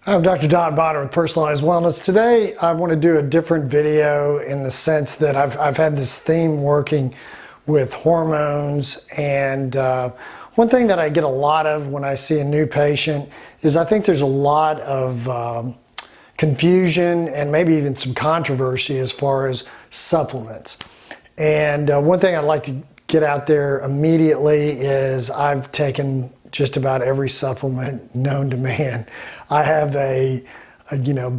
I'm Dr. Don Bonner with Personalized Wellness. Today I want to do a different video in the sense that I've had this theme working with hormones, and one thing that I get a lot of when I see a new patient is I think there's a lot of confusion and maybe even some controversy as far as supplements. And one thing I'd like to get out there immediately is I've taken just about every supplement known to man. I have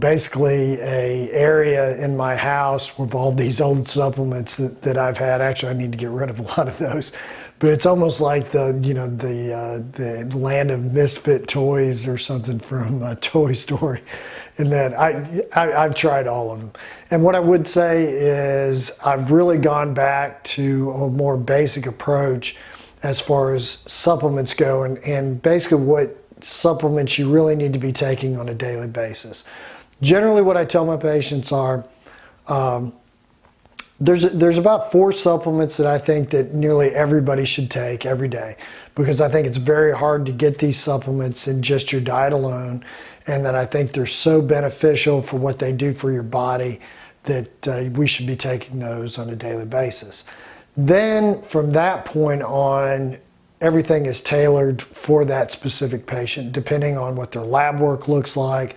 basically a area in my house with all these old supplements that I've had. Actually, I need to get rid of a lot of those. But it's almost like the land of misfit toys or something from Toy Story, in that I've tried all of them. And what I would say is I've really gone back to a more basic approach as far as supplements go, and basically what supplements you really need to be taking on a daily basis. Generally, what I tell my patients are, there's about 4 supplements that I think that nearly everybody should take every day, because I think it's very hard to get these supplements in just your diet alone, and that I think they're so beneficial for what they do for your body that we should be taking those on a daily basis. Then from that point on, everything is tailored for that specific patient, depending on what their lab work looks like,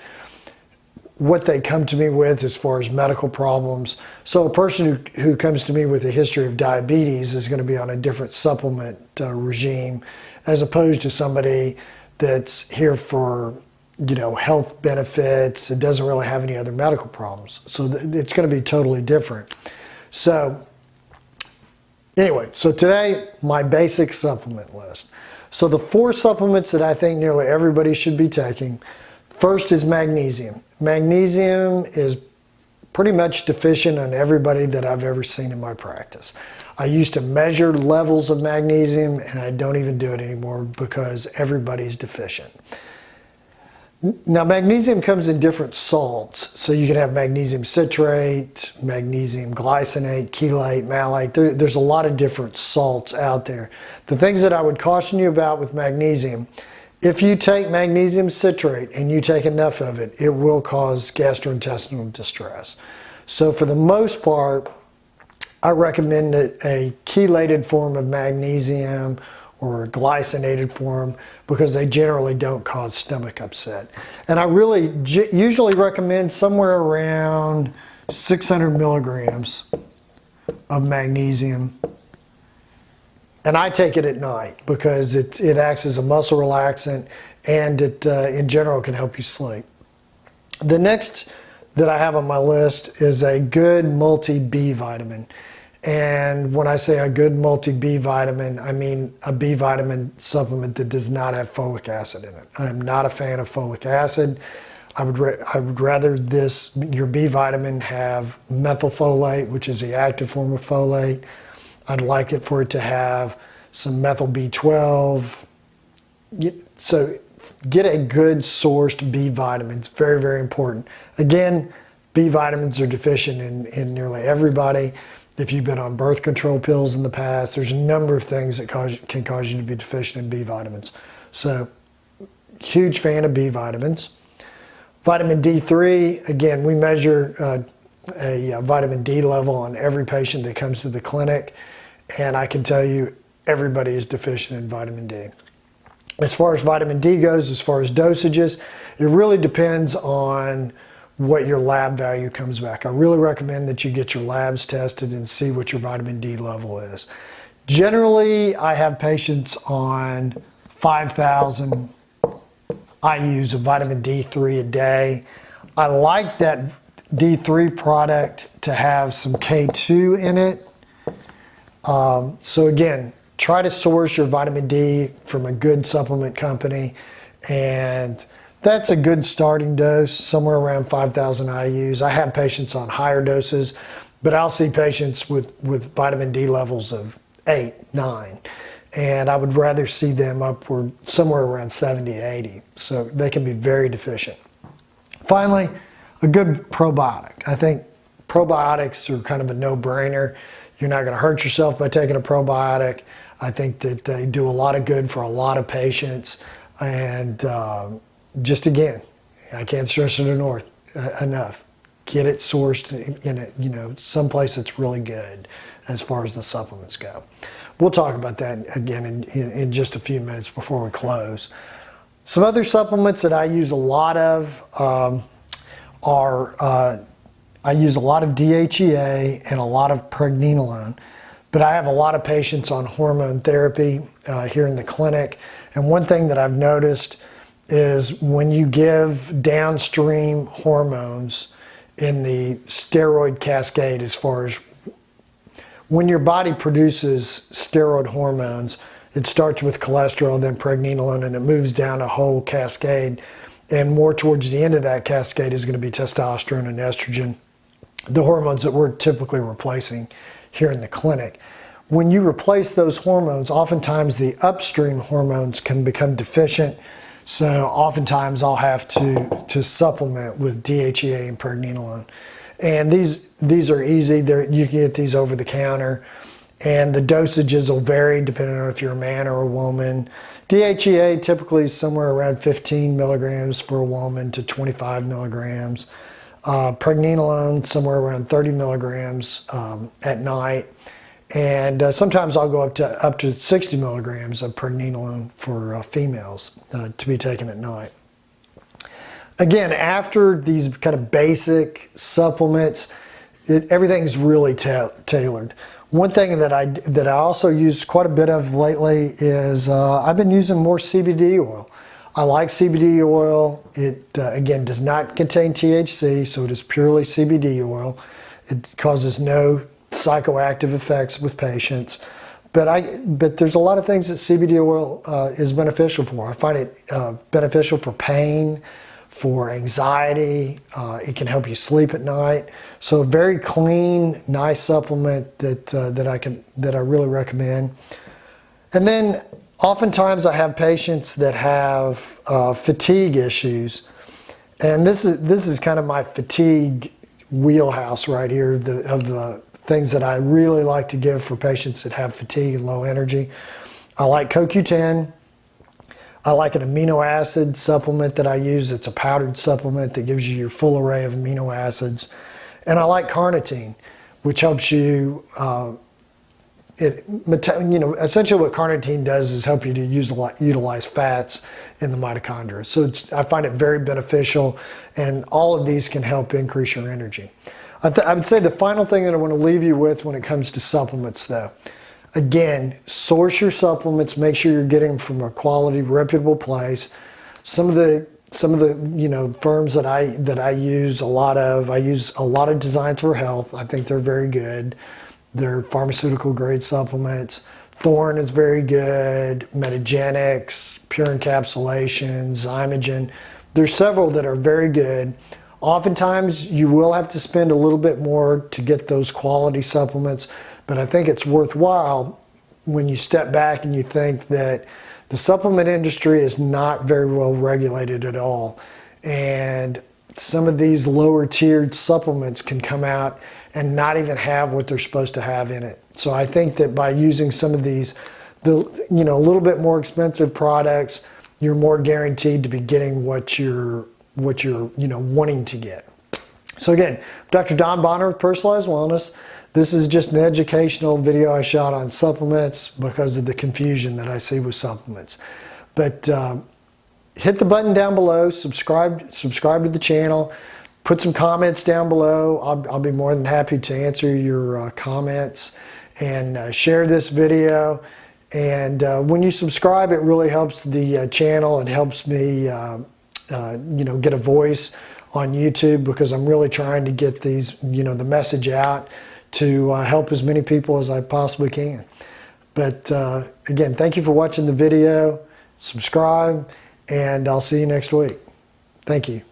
what they come to me with as far as medical problems. So a person who comes to me with a history of diabetes is going to be on a different supplement regime, as opposed to somebody that's here for health benefits and doesn't really have any other medical problems. So it's going to be totally different. So anyway, so today, my basic supplement list. So the 4 supplements that I think nearly everybody should be taking. First is magnesium. Magnesium is pretty much deficient on everybody that I've ever seen in my practice. I used to measure levels of magnesium, and I don't even do it anymore because everybody's deficient. Now, magnesium comes in different salts. So you can have magnesium citrate, magnesium glycinate, chelate, malate. There's a lot of different salts out there. The things that I would caution you about with magnesium, if you take magnesium citrate and you take enough of it, it will cause gastrointestinal distress. So for the most part, I recommend a chelated form of magnesium or a glycinated form, because they generally don't cause stomach upset. And I really usually recommend somewhere around 600 milligrams of magnesium. And I take it at night because it acts as a muscle relaxant, and it in general can help you sleep. The next that I have on my list is a good multi-B vitamin. And when I say a good multi-B vitamin, I mean a B vitamin supplement that does not have folic acid in it. I'm not a fan of folic acid. I would rather your B vitamin have methylfolate, which is the active form of folate. I'd like it for it to have some methyl B12. So get a good sourced B vitamin. It's very, very important. Again, B vitamins are deficient in nearly everybody. If you've been on birth control pills in the past, there's a number of things that can cause you to be deficient in B vitamins. So, huge fan of B vitamins. Vitamin D3, again, we measure a vitamin D level on every patient that comes to the clinic, and I can tell you everybody is deficient in vitamin D. As far as vitamin D goes, as far as dosages, it really depends on what your lab value comes back. I really recommend that you get your labs tested and see what your vitamin D level is. Generally, I have patients on 5,000 IUs of vitamin D3 a day. I like that D3 product to have some K2 in it. So again, try to source your vitamin D from a good supplement company, and that's a good starting dose, somewhere around 5,000 IUs. I have patients on higher doses, but I'll see patients with vitamin D levels of 8, 9. And I would rather see them upward somewhere around 70, 80. So they can be very deficient. Finally, a good probiotic. I think probiotics are kind of a no-brainer. You're not going to hurt yourself by taking a probiotic. I think that they do a lot of good for a lot of patients. And just again, I can't stress it enough. Get it sourced in some place that's really good as far as the supplements go. We'll talk about that again in just a few minutes before we close. Some other supplements that I use a lot of I use a lot of DHEA and a lot of pregnenolone, but I have a lot of patients on hormone therapy here in the clinic. And one thing that I've noticed is when you give downstream hormones in the steroid cascade, as far as when your body produces steroid hormones, it starts with cholesterol, then pregnenolone, and it moves down a whole cascade. And more towards the end of that cascade is going to be testosterone and estrogen, the hormones that we're typically replacing here in the clinic. When you replace those hormones, oftentimes the upstream hormones can become deficient. So oftentimes I'll have to supplement with DHEA and pregnenolone. And these are easy. You can get these over the counter. And the dosages will vary depending on if you're a man or a woman. DHEA typically is somewhere around 15 milligrams for a woman to 25 milligrams. Pregnenolone somewhere around 30 milligrams at night. And sometimes I'll go up to 60 milligrams of pregnenolone for females to be taken at night. Again, after these kind of basic supplements, everything's really tailored. One thing that I also use quite a bit of lately is I've been using more CBD oil. I like CBD oil. It again does not contain THC, so it is purely CBD oil. It causes no psychoactive effects with patients, but there's a lot of things that CBD oil is beneficial for. I find it beneficial for pain, for anxiety. It can help you sleep at night. So a very clean, nice supplement that I really recommend. And then oftentimes I have patients that have fatigue issues, and this is kind of my fatigue wheelhouse right here of the things that I really like to give for patients that have fatigue and low energy. I like CoQ10. I like an amino acid supplement that I use. It's a powdered supplement that gives you your full array of amino acids. And I like carnitine, which helps you, essentially what carnitine does is help you to utilize fats in the mitochondria. So I find it very beneficial, and all of these can help increase your energy. I would say the final thing that I want to leave you with when it comes to supplements, though, again, source your supplements. Make sure you're getting them from a quality, reputable place. Some of the firms that I use a lot of. I use a lot of Designs for Health. I think they're very good. They're pharmaceutical grade supplements. Thorne is very good. Metagenics, Pure Encapsulation, Zymogen. There's several that are very good. Oftentimes you will have to spend a little bit more to get those quality supplements, but I think it's worthwhile when you step back and you think that the supplement industry is not very well regulated at all. And some of these lower tiered supplements can come out and not even have what they're supposed to have in it. So I think that by using some of these, a little bit more expensive products, you're more guaranteed to be getting what you're wanting to get. So again, Dr. Don Bonner with Personalized Wellness. This is just an educational video I shot on supplements because of the confusion that I see with supplements. But hit the button down below, subscribe to the channel, put some comments down below. I'll be more than happy to answer your comments, and share this video. And when you subscribe, it really helps the channel. It helps me get a voice on YouTube, because I'm really trying to get these, the message out to help as many people as I possibly can. But again, thank you for watching the video. Subscribe, and I'll see you next week. Thank you.